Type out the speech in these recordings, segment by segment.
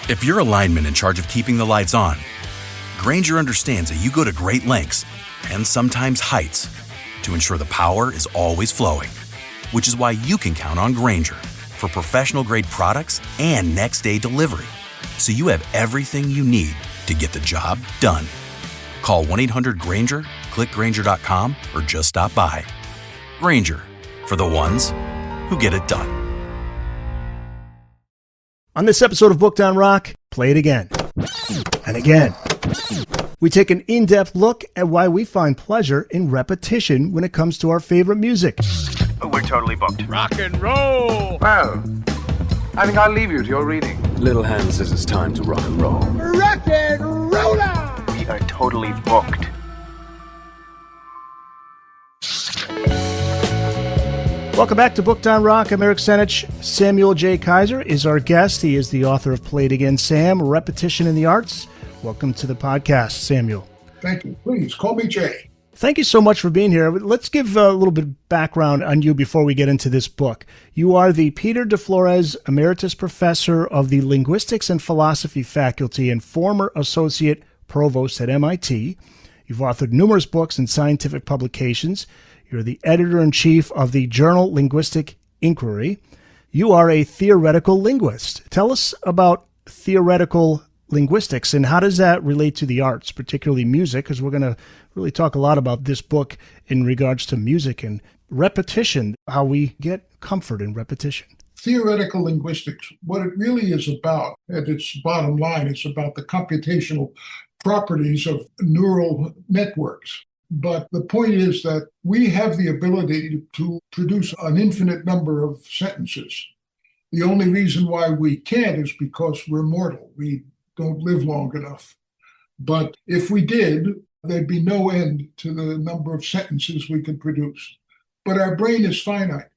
If you're a lineman in charge of keeping the lights on, Grainger understands that you go to great lengths and sometimes heights to ensure the power is always flowing, which is why you can count on Grainger for professional-grade products and next-day delivery, so you have everything you need to get the job done. Call 1-800-GRAINGER, click Grainger.com, or just stop by. Grainger, for the ones who get it done. On this episode of Booked on Rock, play it again and again. We take an in-depth look at why we find pleasure in repetition when it comes to our favorite music. We're totally booked. Rock and roll! Well, I think I'll leave you to your reading. Little Hand says it's time to rock and roll. Rock and roller! We are totally booked. Welcome back to Booked on Rock. I'm Eric Senich. Samuel J. Kaiser is our guest. He is the author of Play It Again, Sam, Repetition in the Arts. Welcome to the podcast, Samuel. Thank you. Please, call me Jay. Thank you so much for being here. Let's give a little bit of background on you before we get into this book. You are the Peter de Flores Emeritus Professor of the Linguistics and Philosophy Faculty and former Associate Provost at MIT. You've authored numerous books and scientific publications. You're the editor-in-chief of the journal Linguistic Inquiry. You are a theoretical linguist. Tell us about theoretical linguistics and how does that relate to the arts, particularly music, because we're going to really talk a lot about this book in regards to music and repetition, how we get comfort in repetition. Theoretical linguistics, what it really is about, at its bottom line, it's about the computational properties of neural networks. But the point is that we have the ability to produce an infinite number of sentences. The only reason why we can't is because we're mortal. We don't live long enough. But if we did, there'd be no end to the number of sentences we could produce. But our brain is finite.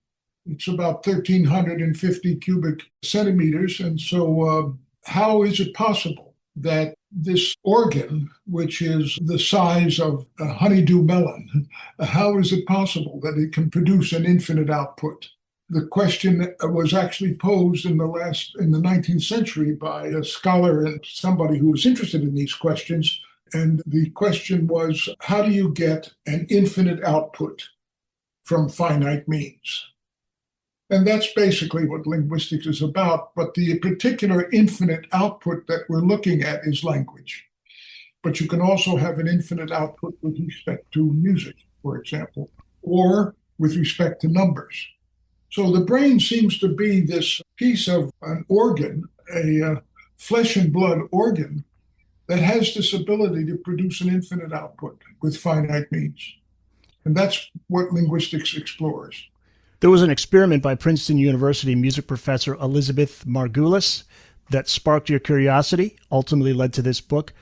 It's about 1,350 cubic centimeters. And so how is it possible that this organ, which is the size of a honeydew melon, how is it possible that it can produce an infinite output? The question was actually posed in the 19th century by a scholar and somebody who was interested in these questions. And the question was, how do you get an infinite output from finite means? And that's basically what linguistics is about. But the particular infinite output that we're looking at is language. But you can also have an infinite output with respect to music, for example, or with respect to numbers. So the brain seems to be this piece of an organ, a flesh and blood organ, that has this ability to produce an infinite output with finite means. And that's what linguistics explores. There was an experiment by Princeton University music professor Elizabeth Margulis that sparked your curiosity, ultimately led to this book.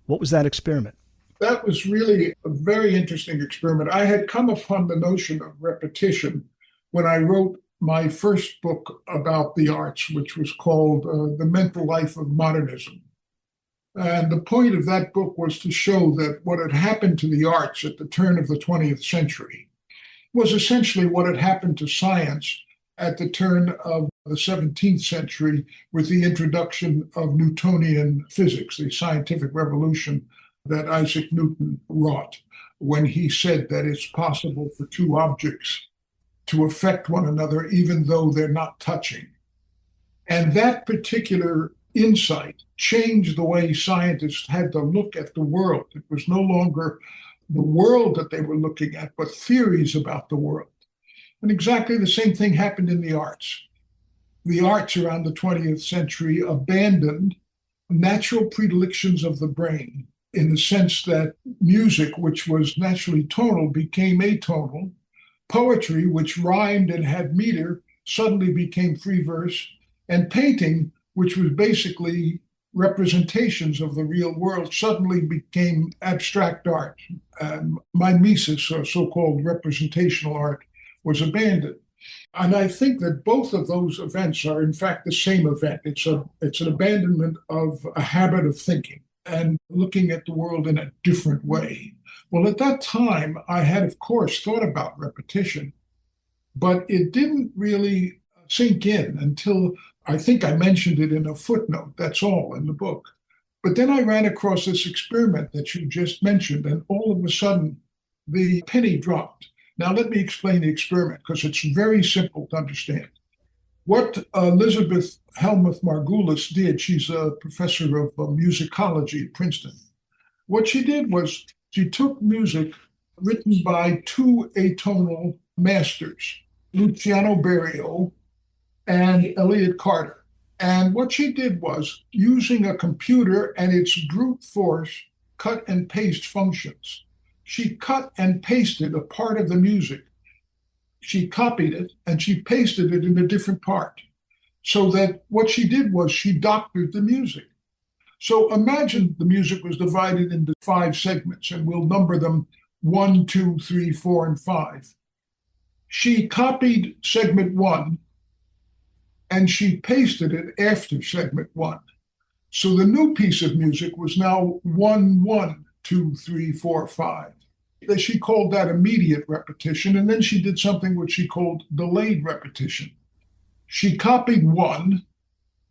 What was that experiment? That was really a very interesting experiment. I had come upon the notion of repetition when I wrote my first book about the arts, which was called The Mental Life of Modernism. And the point of that book was to show that what had happened to the arts at the turn of the 20th century was essentially what had happened to science at the turn of the 17th century with the introduction of Newtonian physics, the scientific revolution that Isaac Newton wrought when he said that it's possible for two objects to affect one another even though they're not touching. And that particular insight changed the way scientists had to look at the world. It was no longer the world that they were looking at, but theories about the world. And exactly the same thing happened in the arts. The arts around the 20th century abandoned natural predilections of the brain in the sense that music, which was naturally tonal, became atonal. Poetry, which rhymed and had meter, suddenly became free verse. And painting, which was basically representations of the real world, suddenly became abstract art. Mimesis, or so-called representational art, was abandoned. And I think that both of those events are, in fact, the same event. It's an abandonment of a habit of thinking and looking at the world in a different way. Well, at that time, I had, of course, thought about repetition, but it didn't really sink in until I think I mentioned it in a footnote, that's all in the book. But then I ran across this experiment that you just mentioned, and all of a sudden the penny dropped. Now, let me explain the experiment because it's very simple to understand. What Elizabeth Helmuth Margulis did, she's a professor of musicology at Princeton. What she did was she took music written by two atonal masters, Luciano Berio and Elliott Carter. And what she did was, using a computer and its brute force cut and paste functions, she cut and pasted a part of the music. She copied it and she pasted it in a different part. So that what she did was she doctored the music. So imagine the music was divided into 5 segments, and we'll number them 1, 2, 3, 4, and 5. She copied segment 1 and she pasted it after segment 1. So the new piece of music was now 1, 1, 2, 3, 4, 5. She called that immediate repetition, and then she did something which she called delayed repetition. She copied 1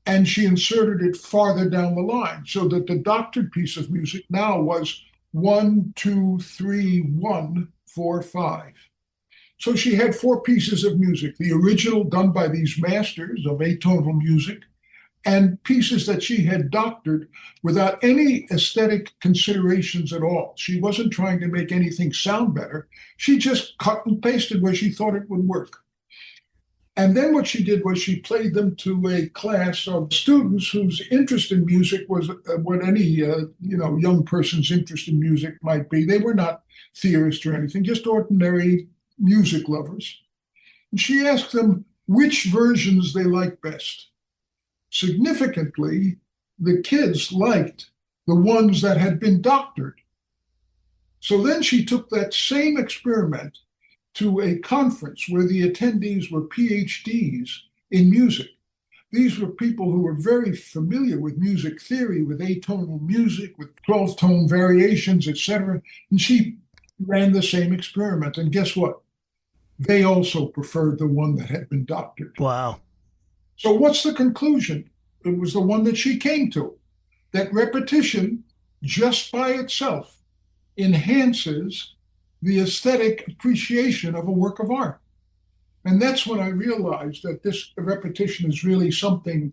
and she inserted it farther down the line so that the doctored piece of music now was 1, 2, 3, 1, 4, 5. So she had 4 pieces of music, the original done by these masters of atonal music, and pieces that she had doctored without any aesthetic considerations at all. She wasn't trying to make anything sound better. She just cut and pasted where she thought it would work. And then what she did was she played them to a class of students whose interest in music was what any young person's interest in music might be. They were not theorists or anything, just ordinary music lovers. And she asked them which versions they liked best. Significantly, the kids liked the ones that had been doctored. So then she took that same experiment to a conference where the attendees were PhDs in music. These were people who were very familiar with music theory, with atonal music, with 12-tone variations, etc. And she ran the same experiment. And guess what? They also preferred the one that had been doctored. Wow. So what's the conclusion? It was the one that she came to, that repetition just by itself enhances the aesthetic appreciation of a work of art. And that's when I realized that this repetition is really something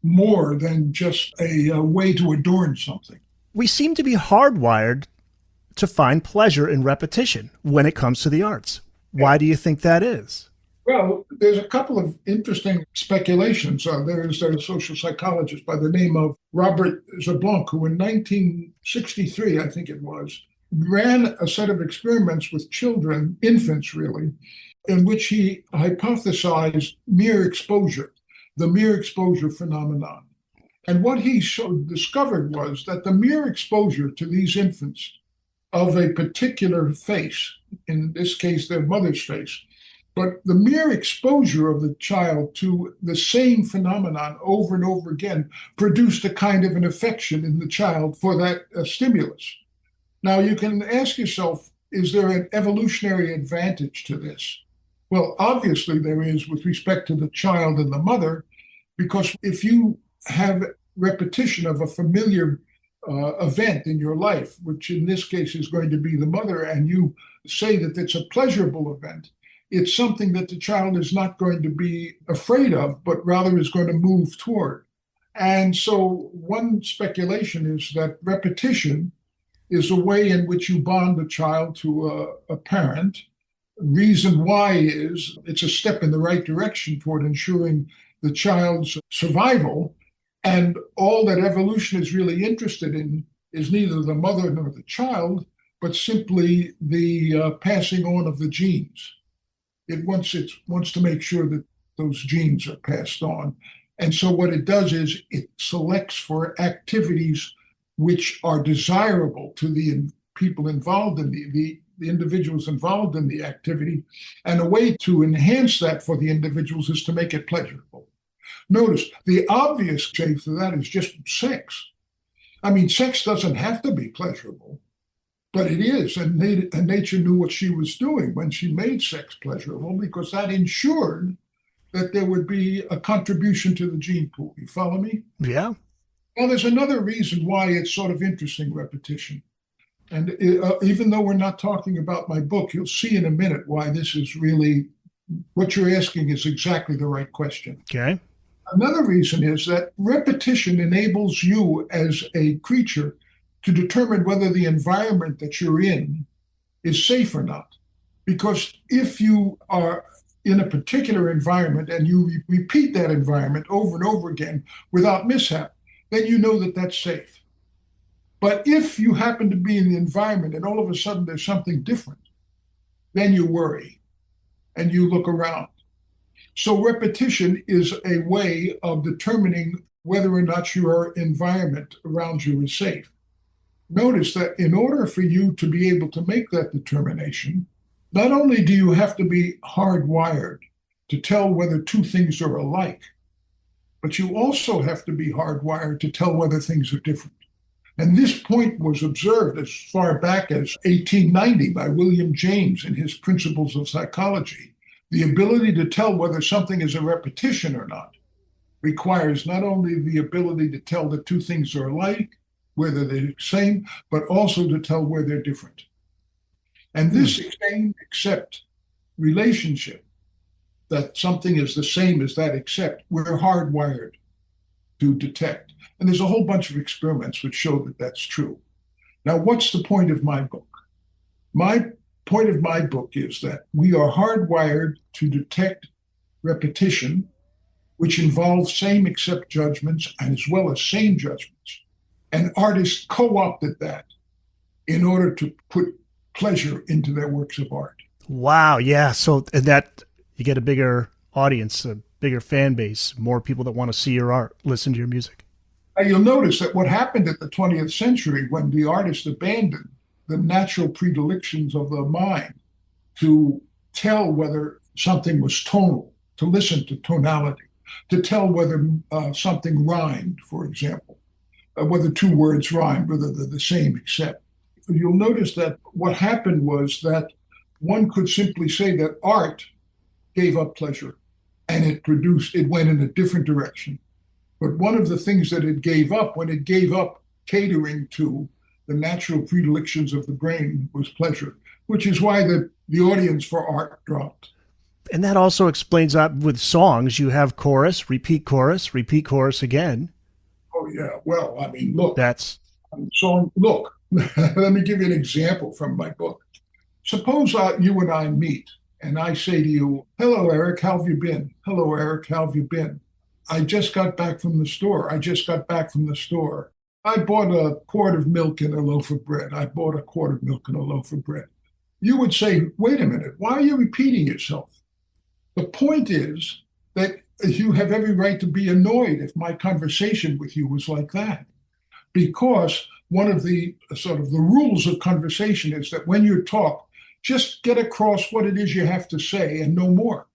more than just a way to adorn something. We seem to be hardwired to find pleasure in repetition when it comes to the arts. Why do you think that is? Well, there's a couple of interesting speculations. There's a social psychologist by the name of Robert Zablanc, who in 1963, I think it was, ran a set of experiments with children, infants really, in which he hypothesized mere exposure, the mere exposure phenomenon. And what he discovered was that the mere exposure to these infants of a particular face, in this case, their mother's face, but the mere exposure of the child to the same phenomenon over and over again produced a kind of an affection in the child for that stimulus. Now, you can ask yourself, is there an evolutionary advantage to this? Well, obviously there is with respect to the child and the mother, because if you have repetition of a familiar event in your life, which in this case is going to be the mother, and you say that it's a pleasurable event, it's something that the child is not going to be afraid of, but rather is going to move toward. And so one speculation is that repetition is a way in which you bond a child to a parent. Reason why is it's a step in the right direction toward ensuring the child's survival. And all that evolution is really interested in is neither the mother nor the child, but simply the passing on of the genes. It wants to make sure that those genes are passed on. And so what it does is it selects for activities which are desirable to the people involved in the individuals involved in the activity. And a way to enhance that for the individuals is to make it pleasurable. Notice, the obvious shape for that is just sex. I mean, sex doesn't have to be pleasurable, but it is. And nature knew what she was doing when she made sex pleasurable, because that ensured that there would be a contribution to the gene pool. You follow me? Yeah. Well, there's another reason why it's sort of interesting, repetition. And even though we're not talking about my book, you'll see in a minute why this is really what you're asking is exactly the right question. Okay. Another reason is that repetition enables you as a creature to determine whether the environment that you're in is safe or not. Because if you are in a particular environment and you repeat that environment over and over again without mishap, then you know that that's safe. But if you happen to be in the environment and all of a sudden there's something different, then you worry and you look around. So repetition is a way of determining whether or not your environment around you is safe. Notice that in order for you to be able to make that determination, not only do you have to be hardwired to tell whether two things are alike, but you also have to be hardwired to tell whether things are different. And this point was observed as far back as 1890 by William James in his Principles of Psychology. The ability to tell whether something is a repetition or not requires not only the ability to tell that two things are alike, whether they're the same, but also to tell where they're different. And this same except relationship, that something is the same as that except, we're hardwired to detect. And there's a whole bunch of experiments which show that that's true. Now, what's the point of my book? My point of my book is that we are hardwired to detect repetition, which involves same except judgments and as well as same judgments. And artists co-opted that in order to put pleasure into their works of art. Wow. Yeah. So that you get a bigger audience, a bigger fan base, more people that want to see your art, listen to your music. Now, you'll notice that what happened at the 20th century when the artist abandoned the natural predilections of the mind to tell whether something was tonal, to listen to tonality, to tell whether something rhymed, for example, whether two words rhymed, whether they're the same except. You'll notice that what happened was that one could simply say that art gave up pleasure and it went in a different direction. But one of the things that it gave up, when it gave up catering to the natural predilections of the brain, was pleasure, which is why the audience for art dropped. And that also explains that with songs, you have chorus repeat chorus again. Oh, yeah. Well, I mean, look. Look, let me give you an example from my book. Suppose you and I meet, and I say to you, hello, Eric, how have you been? Hello, Eric, how have you been? I just got back from the store. I bought a quart of milk and a loaf of bread. You would say, wait a minute, why are you repeating yourself? The point is that you have every right to be annoyed if my conversation with you was like that. Because one of the sort of the rules of conversation is that when you talk, just get across what it is you have to say and no more.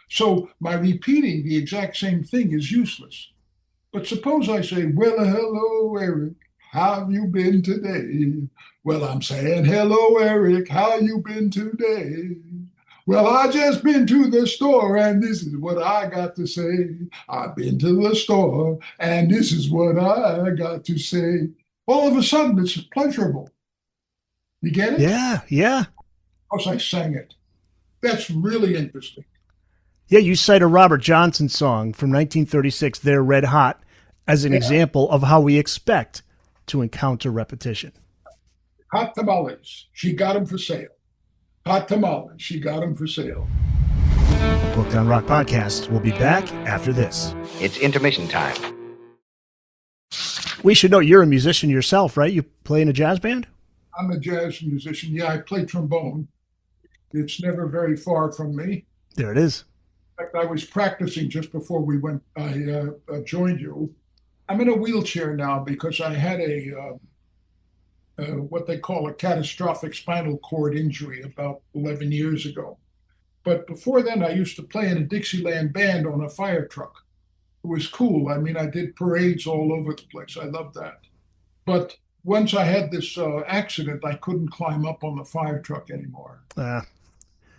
So my repeating the exact same thing is useless. But suppose I say, well, hello, Eric, how have you been today? Well, I'm saying, hello, Eric, how you been today? Well, I just been to the store and this is what I got to say. I've been to the store and this is what I got to say. All of a sudden, it's pleasurable. You get it? Yeah, yeah. Because I sang it. That's really interesting. Yeah, you cite a Robert Johnson song from 1936, They're Red Hot, as an example of how we expect to encounter repetition. Hot tamales, she got them for sale. Hot tamales, she got them for sale. Booked on Rock Podcast. We'll be back after this. It's intermission time. We should know you're a musician yourself, right? You play in a jazz band? I'm a jazz musician. Yeah, I play trombone. It's never very far from me. There it is. In fact, I was practicing just before I joined you. I'm in a wheelchair now because I had what they call a catastrophic spinal cord injury about 11 years ago. But before then, I used to play in a Dixieland band on a fire truck. It was cool. I mean, I did parades all over the place. I loved that. But once I had this accident, I couldn't climb up on the fire truck anymore.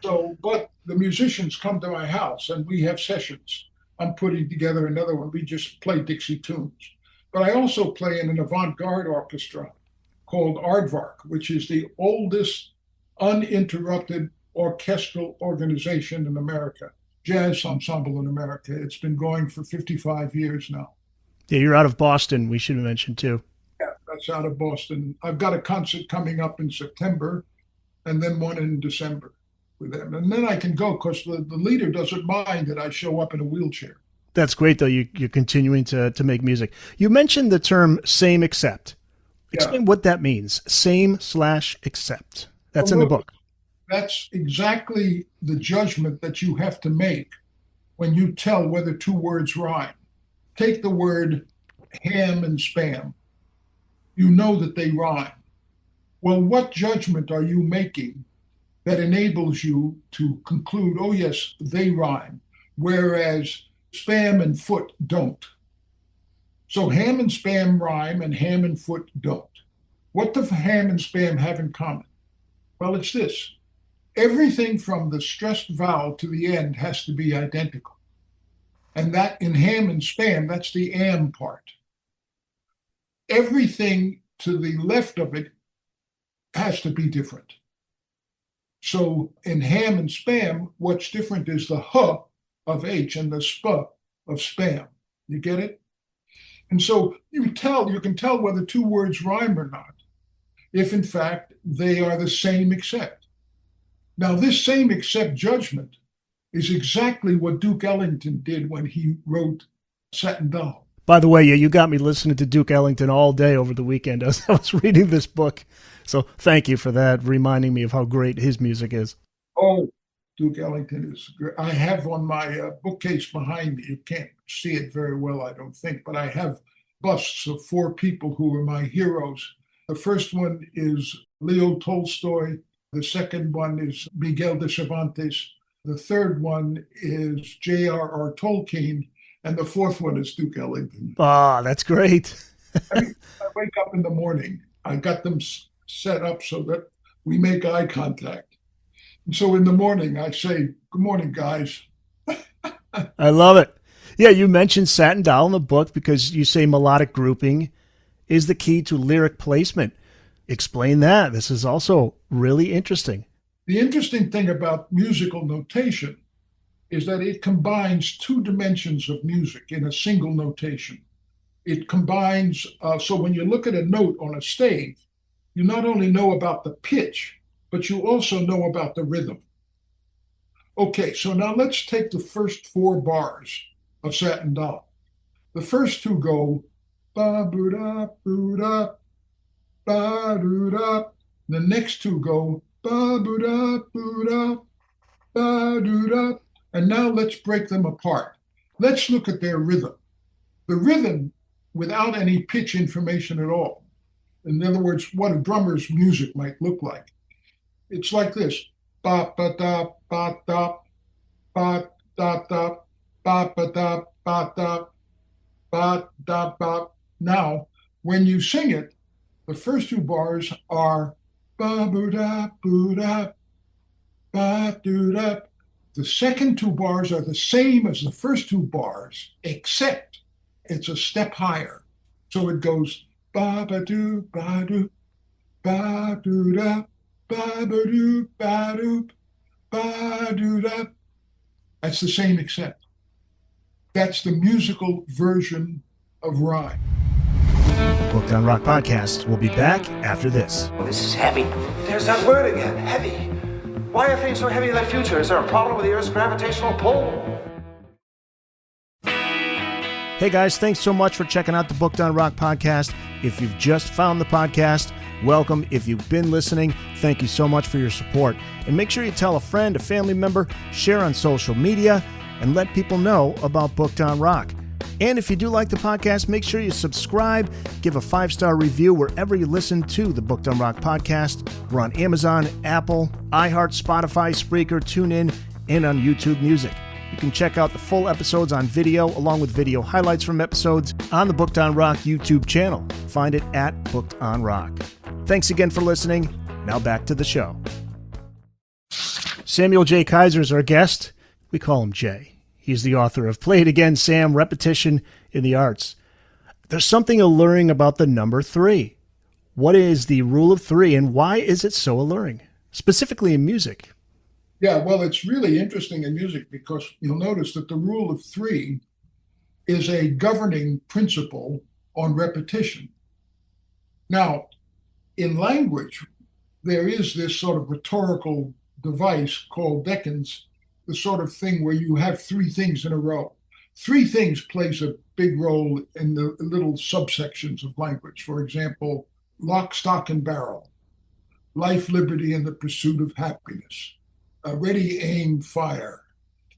So, but the musicians come to my house and we have sessions. I'm putting together another one. We just play Dixie tunes. But I also play in an avant-garde orchestra called Aardvark, which is the oldest uninterrupted orchestral organization in America, jazz ensemble in America. It's been going for 55 years now. Yeah, you're out of Boston, we should have mentioned too. Yeah, that's out of Boston. I've got a concert coming up in September and then one in December with them. And then I can go because the leader doesn't mind that I show up in a wheelchair. That's great, though. You're continuing to make music. You mentioned the term same except. Explain what that means. Same/except. That's in the book. That's exactly the judgment that you have to make when you tell whether two words rhyme. Take the word ham and spam. You know that they rhyme. Well, what judgment are you making that enables you to conclude, oh, yes, they rhyme, whereas spam and foot don't? So ham and spam rhyme and ham and foot don't. What do ham and spam have in common? Well, it's this. Everything from the stressed vowel to the end has to be identical. And that in ham and spam, that's the am part. Everything to the left of it has to be different. So in ham and spam, what's different is the h of H and the sp of spam. You get it? And so you can tell whether two words rhyme or not, if in fact they are the same except. Now, this same except judgment is exactly what Duke Ellington did when he wrote Satin Doll. By the way, you got me listening to Duke Ellington all day over the weekend as I was reading this book. So thank you for that, reminding me of how great his music is. Oh, Duke Ellington is great. I have on my bookcase behind me, you can't see it very well, I don't think, but I have busts of four people who are my heroes. The first one is Leo Tolstoy. The second one is Miguel de Cervantes. The third one is J.R.R. Tolkien. And the fourth one is Duke Ellington. Ah, that's great. I wake up in the morning. I got them set up so that we make eye contact. And so in the morning, I say, good morning, guys. I love it. Yeah, you mentioned Satin Doll in the book because you say melodic grouping is the key to lyric placement. Explain that. This is also really interesting. The interesting thing about musical notation is that it combines two dimensions of music in a single notation. It combines, so when you look at a note on a stave, you not only know about the pitch, but you also know about the rhythm. Okay, so now let's take the first four bars of Satin Doll. The first two go ba-boo-da, boo-da, ba-doo-da. The next two go ba-boo-da, boo-da, ba-doo-da. And now let's break them apart. Let's look at their rhythm. The rhythm without any pitch information at all. In other words, what a drummer's music might look like. It's like this. Ba-ba-da, ba-da, ba-da-da, ba-ba-da, ba-da, ba-da-ba. Now, when you sing it, the first two bars are ba-boo-da, boo-da, ba-doo-da. The second two bars are the same as the first two bars, except it's a step higher. So it goes ba-ba-doo, ba-doo, ba-doo-da, ba-ba-doo, ba-doo, ba-doo-da. That's the same except. That's the musical version of rhyme. The Booked on Rock podcast will be back after this. This is heavy. There's that word again, heavy. Why are things so heavy in the future? Is there a problem with the Earth's gravitational pull? Hey guys, thanks so much for checking out the Booked on Rock podcast. If you've just found the podcast, welcome. If you've been listening, thank you so much for your support. And make sure you tell a friend, a family member, share on social media, and let people know about Booked on Rock. And if you do like the podcast, make sure you subscribe, give a 5-star review wherever you listen to the Booked on Rock podcast. We're on Amazon, Apple, iHeart, Spotify, Spreaker, TuneIn, and on YouTube Music. You can check out the full episodes on video, along with video highlights from episodes on the Booked on Rock YouTube channel. Find it at Booked on Rock. Thanks again for listening. Now back to the show. Samuel J. Kaiser is our guest. We call him Jay. He's the author of Play It Again, Sam, Repetition in the Arts. There's something alluring about the number 3. What is the rule of 3, and why is it so alluring, specifically in music? Yeah, well, it's really interesting in music because you'll notice that the rule of 3 is a governing principle on repetition. Now, in language, there is this sort of rhetorical device called decans, the sort of thing where you have 3 things in a row. 3 things plays a big role in the little subsections of language. For example, lock, stock, and barrel, life, liberty, and the pursuit of happiness, ready, aim, fire,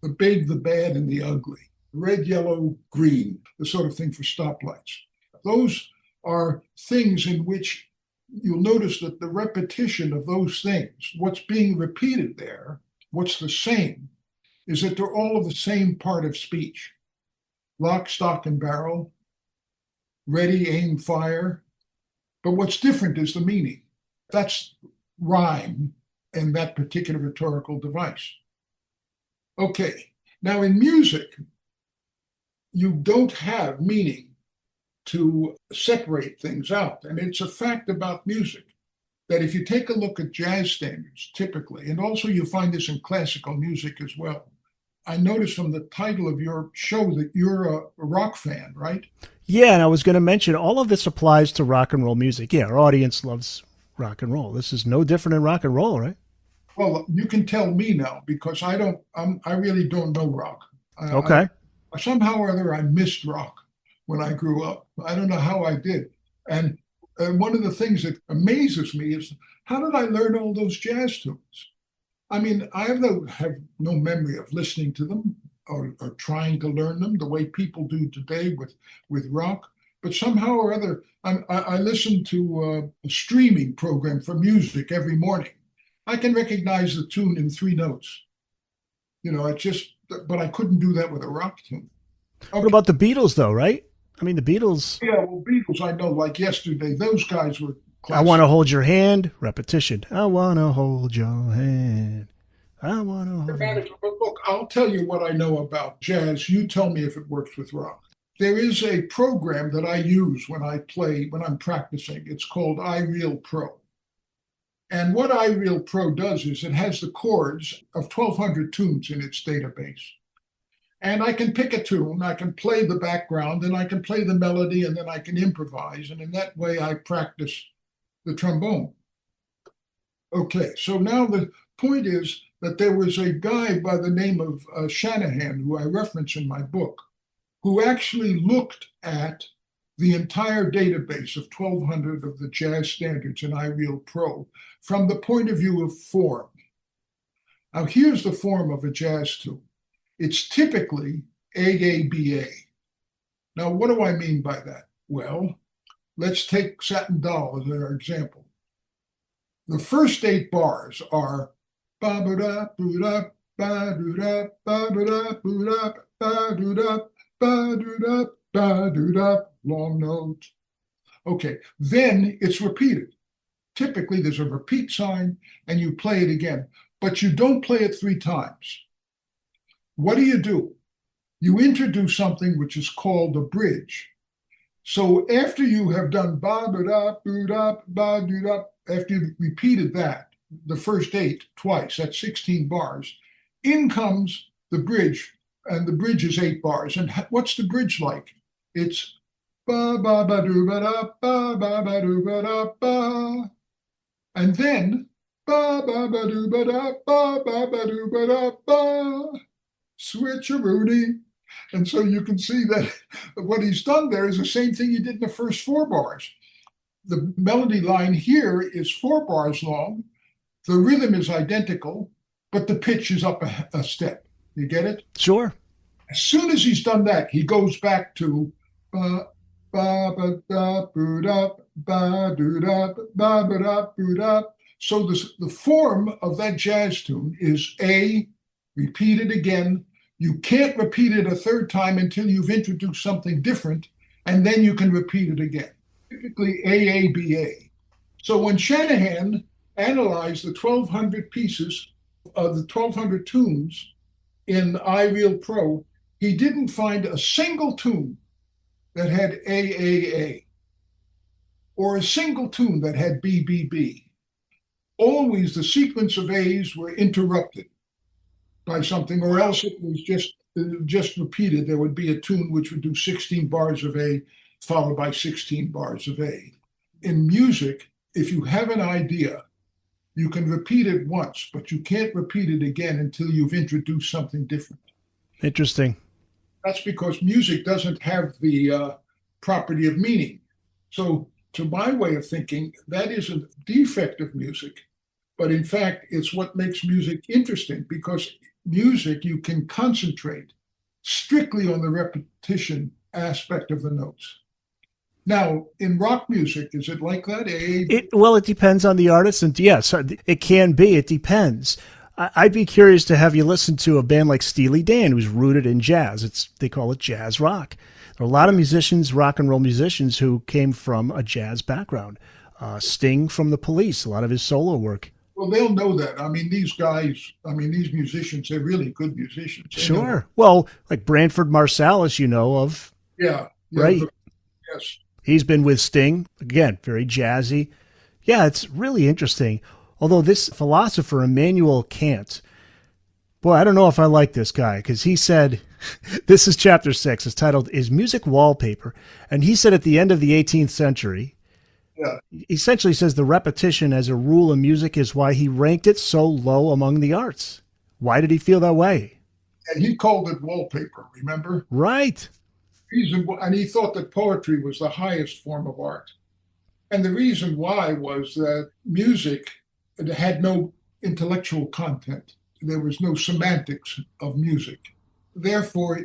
the big, the bad, and the ugly, red, yellow, green, the sort of thing for stoplights. Those are things in which you'll notice that the repetition of those things, what's being repeated there, what's the same, is that they're all of the same part of speech. Lock, stock, and barrel, ready, aim, fire. But what's different is the meaning. That's rhyme in that particular rhetorical device. Okay, now in music, you don't have meaning to separate things out. And it's a fact about music that if you take a look at jazz standards, typically, and also you find this in classical music as well. I noticed from the title of your show that you're a rock fan, right? Yeah, and I was going to mention all of this applies to rock and roll music. Yeah, our audience loves rock and roll. This is no different in rock and roll, right? Well, you can tell me now because I really don't know rock. Okay. Somehow or other, I missed rock when I grew up. I don't know how I did. And one of the things that amazes me is how did I learn all those jazz tunes? I mean, I have no memory of listening to them or trying to learn them the way people do today with rock. But somehow or other, I listen to a streaming program for music every morning. I can recognize the tune in 3 notes. But I couldn't do that with a rock tune. Okay. What about the Beatles, though, right? I mean, the Beatles. Yeah, well, Beatles, I know, like yesterday, those guys were classic. I want to hold your hand. Repetition. I want to hold your hand. I want to hold your hand. Look, I'll tell you what I know about jazz. You tell me if it works with rock. There is a program that I use when I'm practicing. It's called iReal Pro. And what iReal Pro does is it has the chords of 1,200 tunes in its database. And I can pick a tune, I can play the background, and I can play the melody, and then I can improvise. And in that way, I practice the trombone. Okay, so now the point is that there was a guy by the name of Shanahan, who I reference in my book, who actually looked at the entire database of 1,200 of the jazz standards in iReal Pro from the point of view of form. Now, here's the form of a jazz tune. It's typically AABA. Now, what do I mean by that? Well, let's take Satin Doll as our example. The first 8 bars are ba-ba-da, boo-da, ba-doo-da, ba-ba-da, boo-da, ba-doo-da, ba-doo-da, ba-doo-da, long note. Okay, then it's repeated. Typically, there's a repeat sign, and you play it again, but you don't play it 3 times. What do? You introduce something which is called a bridge. So after you have done ba-da-da, boo-da, ba-doo-da, after you've repeated that, the first 8 twice, that's 16 bars, in comes the bridge, and the bridge is 8 bars. And what's the bridge like? It's ba-ba-ba-doo-ba-da, ba-ba-ba-doo-ba-da, ba. And then ba-ba-ba-doo-ba-da, ba-ba-ba-doo-ba-da, ba. Switcheroonie. And so you can see that what he's done there is the same thing he did in the first 4 bars. The melody line here is 4 bars long. The rhythm is identical, but the pitch is up a step. You get it? Sure. As soon as he's done that, he goes back to ba ba ba da boo da ba doo da ba ba da boo da. So the form of that jazz tune is A, repeat it again. You can't repeat it a 3rd time until you've introduced something different, and then you can repeat it again. Typically AABA. So when Shanahan analyzed the 1,200 pieces Of the 1,200 tunes in iReal Pro, he didn't find a single tune that had AAA or a single tune that had BBB. Always the sequence of A's were interrupted by something, or else it was just repeated. There would be a tune which would do 16 bars of A followed by 16 bars of A. In music, if you have an idea, you can repeat it once, but you can't repeat it again until you've introduced something different. Interesting. That's because music doesn't have the property of meaning. So, to my way of thinking, that is a defect of music, but in fact, it's what makes music interesting, because music, you can concentrate strictly on the repetition aspect of the notes. Now, in rock music, is it like that? Well, it depends on the artist, and yes, it can be. It depends. I'd be curious to have you listen to a band like Steely Dan, who's rooted in jazz. They call it jazz rock. There are a lot of musicians, rock and roll musicians, who came from a jazz background. Sting from the Police, a lot of his solo work. Well, they'll know that. I mean, these guys, these musicians, they're really good musicians. Sure. Well, like Branford Marsalis, you know of. Yeah. Right? Yes. He's been with Sting. Again, very jazzy. Yeah, it's really interesting. Although this philosopher, Immanuel Kant, boy, I don't know if I like this guy, because he said, this is chapter 6, it's titled, Is Music Wallpaper? And he said at the end of the 18th century, essentially says the repetition as a rule in music is why he ranked it so low among the arts. Why did he feel that way? And he called it wallpaper, remember? Right. And he thought that poetry was the highest form of art. And the reason why was that music had no intellectual content. There was no semantics of music. Therefore,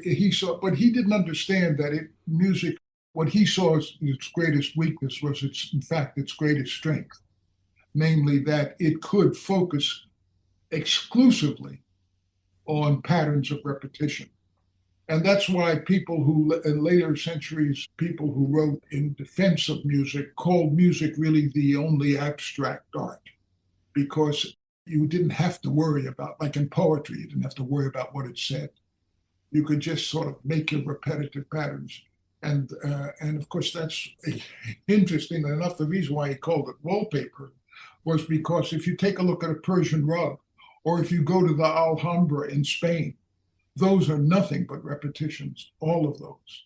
but he didn't understand that music, what he saw as its greatest weakness was in fact, its greatest strength. Namely, that it could focus exclusively on patterns of repetition. And that's why people who, in later centuries, people who wrote in defense of music called music really the only abstract art, because you didn't have to worry about, like in poetry, you didn't have to worry about what it said. You could just sort of make your repetitive patterns. And of course, that's interesting enough. The reason why he called it wallpaper was because if you take a look at a Persian rug, or if you go to the Alhambra in Spain, those are nothing but repetitions. All of those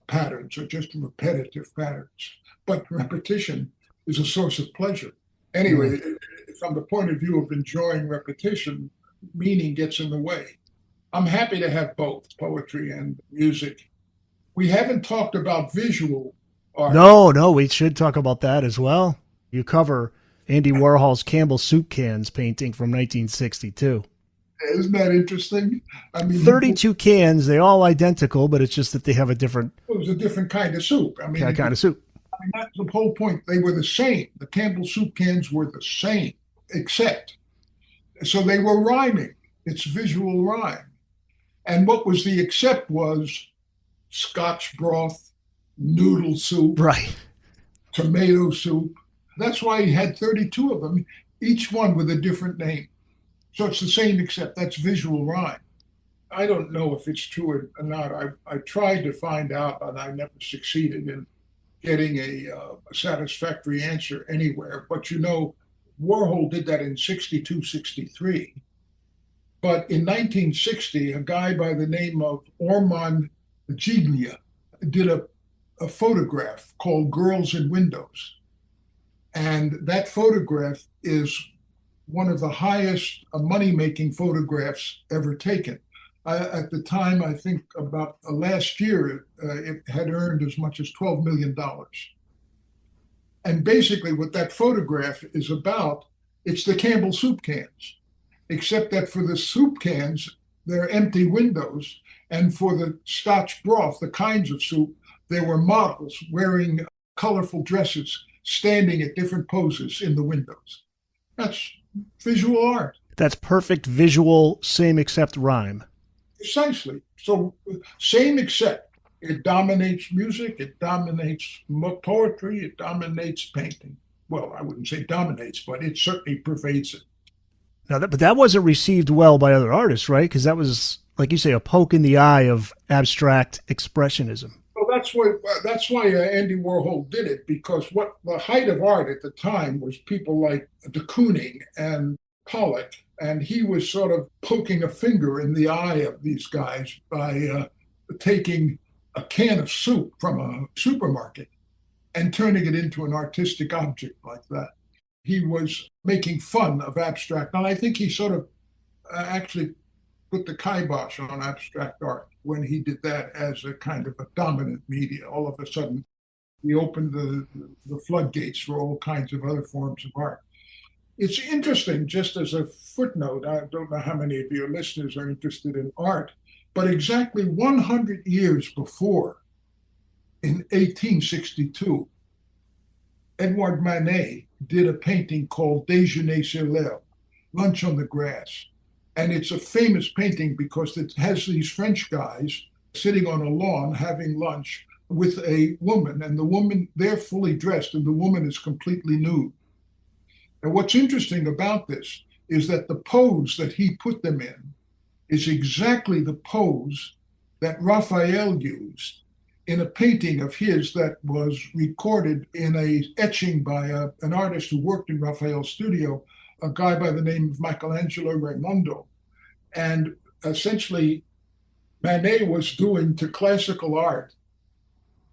patterns are just repetitive patterns. But repetition is a source of pleasure. Anyway, from the point of view of enjoying repetition, meaning gets in the way. I'm happy to have both poetry and music. We haven't talked about visual art. No, we should talk about that as well. You cover Andy Warhol's Campbell Soup Cans painting from 1962. Isn't that interesting? 32 cans, they're all identical, but it's just that they have a different... It was a different kind of soup. Kind of soup. That's the whole point. They were the same. The Campbell soup cans were the same, except. So they were rhyming. It's visual rhyme. And what was the except was Scotch broth, noodle soup, right, tomato soup. That's why he had 32 of them, each one with a different name. So it's the same, except that's visual rhyme. I don't know if it's true or not. I tried to find out, and I never succeeded in getting a satisfactory answer anywhere. But Warhol did that in 62, 63. But in 1960, a guy by the name of Ormond Giglia did a photograph called Girls in Windows. And that photograph is one of the highest money-making photographs ever taken. At the time, I think about last year, it had earned as much as $12 million. And basically what that photograph is about, it's the Campbell soup cans, except that for the soup cans, they're empty windows. And for the Scotch broth, the kinds of soup, there were models wearing colorful dresses, standing at different poses in the windows. That's visual art. That's perfect visual, same except rhyme. Precisely. So same except it dominates music, it dominates poetry, it dominates painting. Well, I wouldn't say dominates, but it certainly pervades it. Now, but that wasn't received well by other artists, right? Because that was, like you say, a poke in the eye of abstract expressionism. Well, that's why Andy Warhol did it, because what the height of art at the time was people like de Kooning and Pollock, and he was sort of poking a finger in the eye of these guys by taking a can of soup from a supermarket and turning it into an artistic object like that. He was making fun of abstract, and I think he sort of actually put the kibosh on abstract art when he did that as a kind of a dominant media. All of a sudden, he opened the floodgates for all kinds of other forms of art. It's interesting, just as a footnote, I don't know how many of your listeners are interested in art, but exactly 100 years before, in 1862, Edouard Manet did a painting called Déjeuner sur l'herbe, Lunch on the Grass. And it's a famous painting because it has these French guys sitting on a lawn having lunch with a woman, and the woman, they're fully dressed, and the woman is completely nude. And what's interesting about this is that the pose that he put them in is exactly the pose that Raphael used in a painting of his that was recorded in a etching by an artist who worked in Raphael's studio, a guy by the name of Michelangelo Raimondo. And essentially, Manet was doing to classical art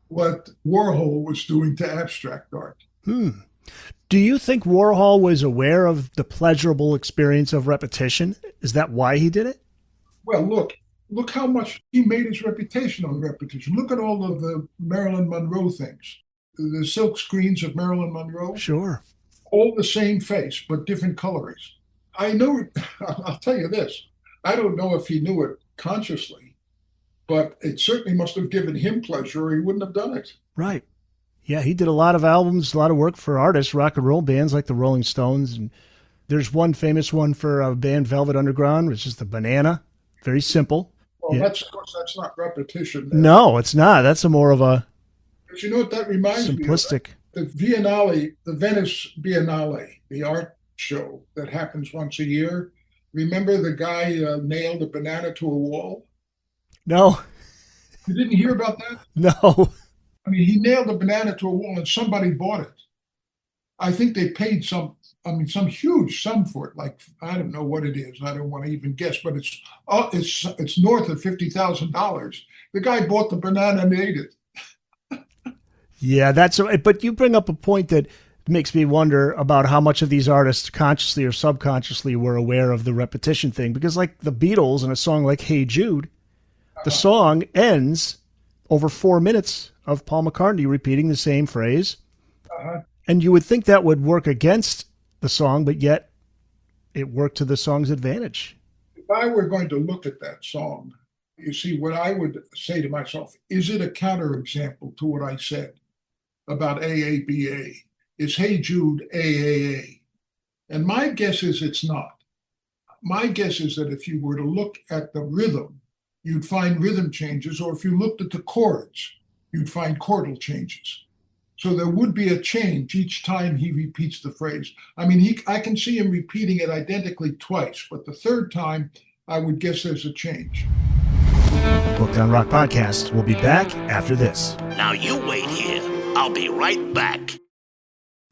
what Warhol was doing to abstract art. Do you think Warhol was aware of the pleasurable experience of repetition? Is that why he did it? Well, look how much he made his reputation on repetition. Look at all of the Marilyn Monroe things. The silk screens of Marilyn Monroe. Sure. All the same face, but different colorings. I know, I'll tell you this. I don't know if he knew it consciously, but it certainly must have given him pleasure or he wouldn't have done it. Right. Yeah, he did a lot of albums, a lot of work for artists, rock and roll bands like the Rolling Stones. And there's one famous one for a band, Velvet Underground, which is the Banana. Very simple. Well, Yeah. of course, that's not repetition. No, it's not. That's a more of a But you know what that reminds me of? simplistic. The Biennale, the Venice Biennale, the art show that happens once a year. Remember the guy nailed a banana to a wall? No, You didn't hear about that? no. I mean, he nailed a banana to a wall and somebody bought it. I think they paid some huge sum for it. Like, I don't know what it is. I don't want to even guess, but it's north of $50,000. The guy bought the banana and ate it. Yeah, but you bring up a point that makes me wonder about how much of these artists consciously or subconsciously were aware of the repetition thing. Because like the Beatles and a song like Hey Jude, the song ends over 4 minutes of Paul McCartney repeating the same phrase. And you would think that would work against the song, but yet it worked to the song's advantage. If I were going to look at that song, you see, what I would say to myself, is it a counterexample to what I said about AABA? Is Hey Jude AAA? And my guess is it's not. My guess is that if you were to look at the rhythm, you'd find rhythm changes, or if you looked at the chords, you'd find chordal changes. So there would be a change each time he repeats the phrase. I mean, I can see him repeating it identically twice, but the third time, I would guess there's a change. Booked on Rock Podcast will be back after this. Now you wait here. I'll be right back.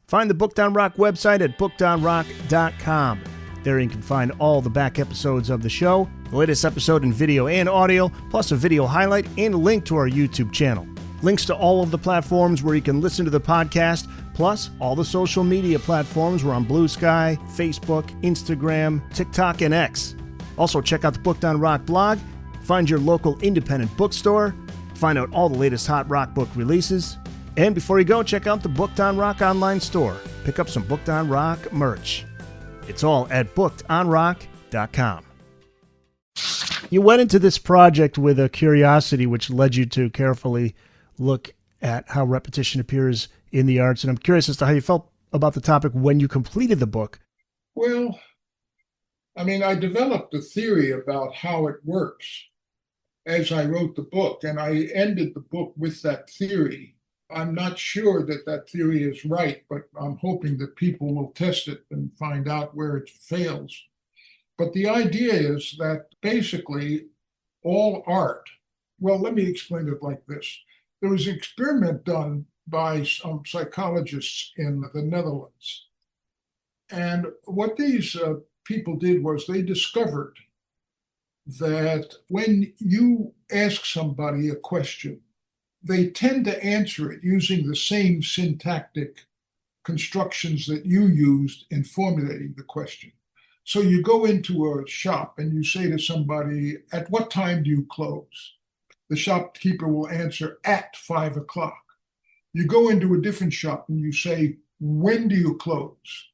Find the Booked on Rock website at bookedonrock.com. There you can find all the back episodes of the show, the latest episode in video and audio, plus a video highlight and a link to our YouTube channel. Links to all of the platforms where you can listen to the podcast, plus all the social media platforms. We're on Blue Sky, Facebook, Instagram, TikTok, and X. Also, check out the Booked on Rock blog, find your local independent bookstore, find out all the latest hot rock book releases, and before you go, check out the Booked on Rock online store. Pick up some Booked on Rock merch. It's all at bookedonrock.com. You went into this project with a curiosity which led you to carefully look at how repetition appears in the arts, and I'm curious as to how you felt about the topic when you completed the book. Well, I mean, I developed a theory about how it works as I wrote the book, and I ended the book with that theory. I'm not sure that that theory is right, but I'm hoping that people will test it and find out where it fails. But the idea is that basically all art, well, let me explain it like this. There was an experiment done by some psychologists in the Netherlands. And what these people did was they discovered that when you ask somebody a question, they tend to answer it using the same syntactic constructions that you used in formulating the question. So you go into a shop and you say to somebody, "At what time do you close?" The shopkeeper will answer, "At 5 o'clock." You go into a different shop and you say, "When do you close?"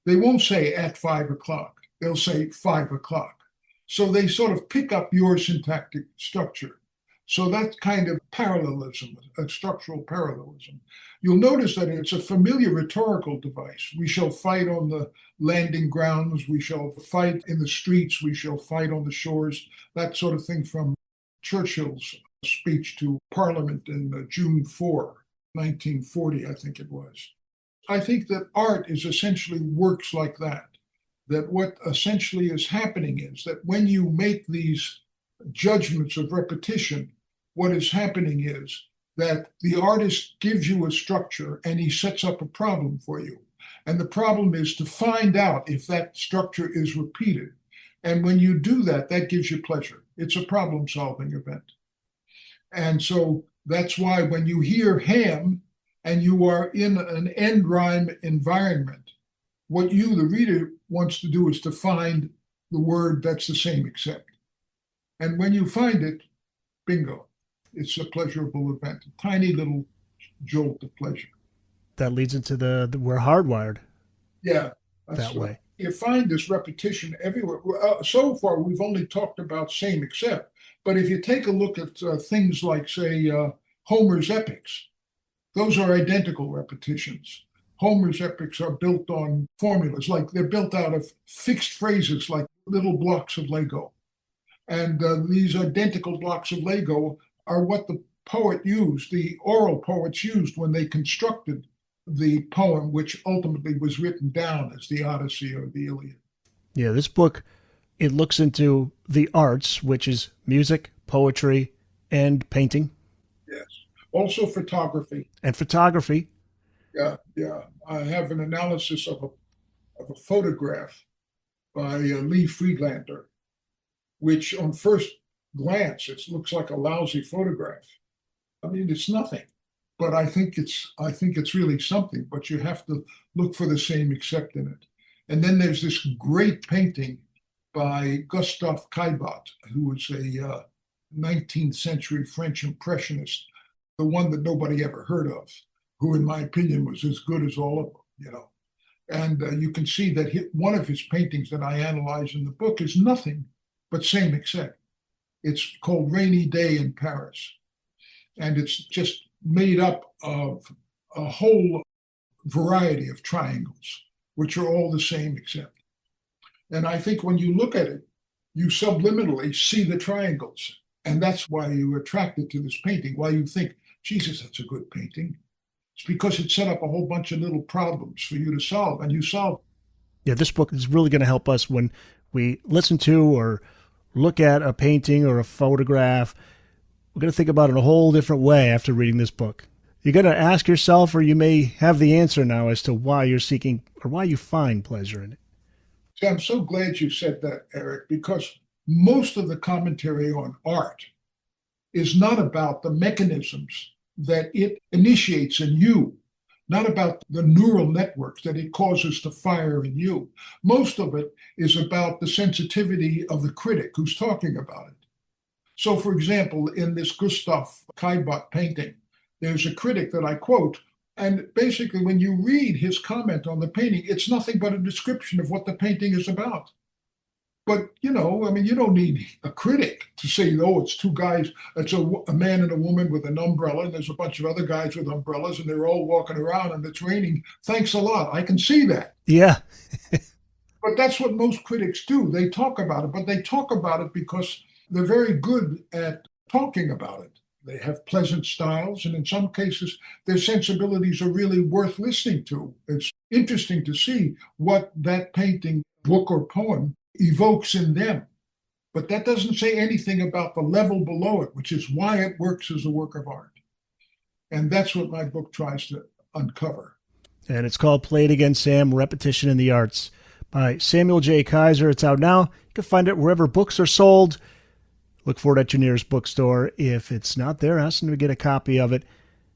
They won't say at 5 o'clock. They'll say 5 o'clock. So they sort of pick up your syntactic structure. So that's kind of parallelism, a structural parallelism. You'll notice that it's a familiar rhetorical device. We shall fight on the landing grounds. We shall fight in the streets. We shall fight on the shores. That sort of thing from Churchill's speech to Parliament in June 4, 1940, I think it was. I think that art is essentially works like that. That what essentially is happening is that when you make these judgments of repetition, what is happening is that the artist gives you a structure and he sets up a problem for you. And the problem is to find out if that structure is repeated. And when you do that, that gives you pleasure. It's a problem-solving event. And so that's why when you hear ham and you are in an end rhyme environment, what you, the reader, wants to do is to find the word that's the same except. And when you find it, bingo, it's a pleasurable event, a tiny little jolt of pleasure. That leads into we're hardwired. Yeah, that way. You find this repetition everywhere. So far, we've only talked about same except, but if you take a look at things like, say, Homer's epics, those are identical repetitions. Homer's epics are built on formulas, like they're built out of fixed phrases, like little blocks of Lego. And these identical blocks of Lego are what the poet used, the oral poets used when they constructed the poem, which ultimately was written down as the Odyssey or the Iliad. Yeah, this book, it looks into the arts, which is music, poetry, and painting. Yes. Also photography. And photography. Yeah. I have an analysis of a photograph by Lee Friedlander, which on first glance, it looks like a lousy photograph. I mean, it's nothing, but I think it's really something, but you have to look for the same except in it. And then there's this great painting by Gustave Caillebotte, who was a 19th century French impressionist, the one that nobody ever heard of, who in my opinion was as good as all of them, And you can see that one of his paintings that I analyze in the book is nothing but same except. It's called Rainy Day in Paris. And it's just made up of a whole variety of triangles, which are all the same except. And I think when you look at it, you subliminally see the triangles. And that's why you're attracted to this painting, why you think, Jesus, that's a good painting. It's because it set up a whole bunch of little problems for you to solve, and you solve. Yeah, this book is really going to help us when we listen to or look at a painting or a photograph. We're going to think about it in a whole different way after reading this book. You're going to ask yourself, or you may have the answer now as to why you're seeking or why you find pleasure in it. See, I'm so glad you said that, Eric, because most of the commentary on art is not about the mechanisms that it initiates in you, not about the neural networks that it causes to fire in you. Most of it is about the sensitivity of the critic who's talking about it. So, for example, in this Gustave Caillebotte painting, there's a critic that I quote, and basically when you read his comment on the painting, it's nothing but a description of what the painting is about. But, you don't need a critic to say, oh, it's two guys, it's a man and a woman with an umbrella, and there's a bunch of other guys with umbrellas, and they're all walking around, and it's raining. Thanks a lot. I can see that. Yeah. But that's what most critics do. They talk about it, but they talk about it because they're very good at talking about it. They have pleasant styles, and in some cases, their sensibilities are really worth listening to. It's interesting to see what that painting, book, or poem evokes in them. But that doesn't say anything about the level below it, which is why it works as a work of art. And that's what my book tries to uncover. And it's called Play It Again, Sam, Repetition in the Arts by Samuel J. Kaiser. It's out now. You can find it wherever books are sold. Look for it at your nearest bookstore. If it's not there, ask them to get a copy of it.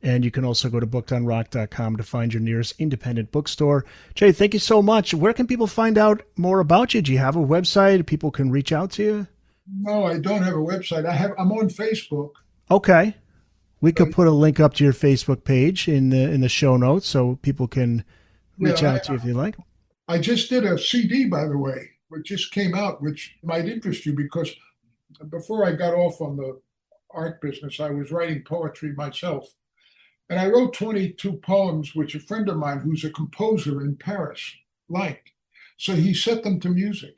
And you can also go to bookedonrock.com to find your nearest independent bookstore. Jay, thank you so much. Where can people find out more about you? Do you have a website? People can reach out to you? No, I don't have a website. I'm on Facebook. Okay. We could put a link up to your Facebook page in the show notes so people can reach out to you if you like. I just did a CD, by the way, which just came out, which might interest you, because before I got off on the art business, I was writing poetry myself. And I wrote 22 poems, which a friend of mine who's a composer in Paris liked. So he set them to music.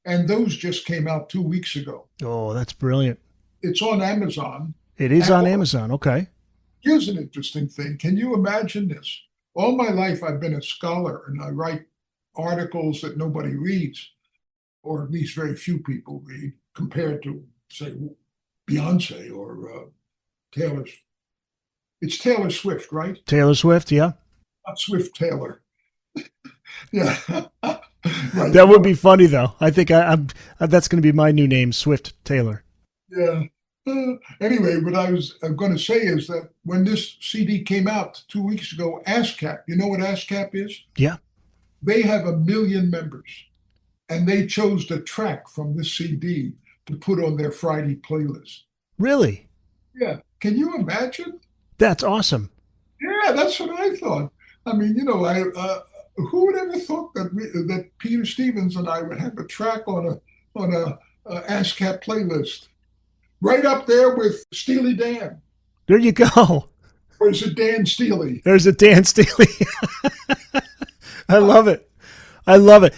And those just came out 2 weeks ago. Oh, that's brilliant. It's on Amazon. It is on Amazon. Okay. Here's an interesting thing. Can you imagine this? All my life, I've been a scholar and I write articles that nobody reads, or at least very few people read, compared to, say, Beyonce or Taylor's. It's Taylor Swift, right? Taylor Swift, yeah. Not Swift Taylor. Yeah. Right. That would be funny, though. I think I'm that's going to be my new name, Swift Taylor. Yeah. Anyway, what I was going to say is that when this CD came out 2 weeks ago, ASCAP, you know what ASCAP is? Yeah. They have 1 million members, and they chose the track from this CD to put on their Friday playlist. Really? Yeah. Can you imagine? That's awesome. Yeah, that's what I thought. I mean, who would ever thought that Peter Stevens and I would have a track on a ASCAP playlist, right up there with Steely Dan. There you go. Or is it Dan Steely? There's a Dan Steely. I love it. I love it.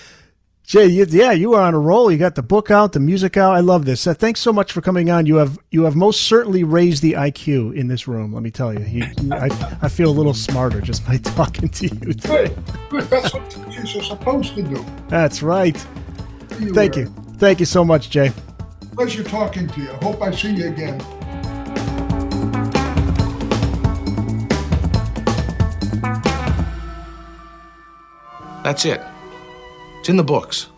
Jay, you are on a roll. You got the book out, the music out. I love this. Thanks so much for coming on. You have most certainly raised the IQ in this room. Let me tell you. I feel a little smarter just by talking to you. Good. That's what teachers are supposed to do. That's right. Thank you. Thank you so much, Jay. Pleasure talking to you. Hope I see you again. That's it. It's in the books.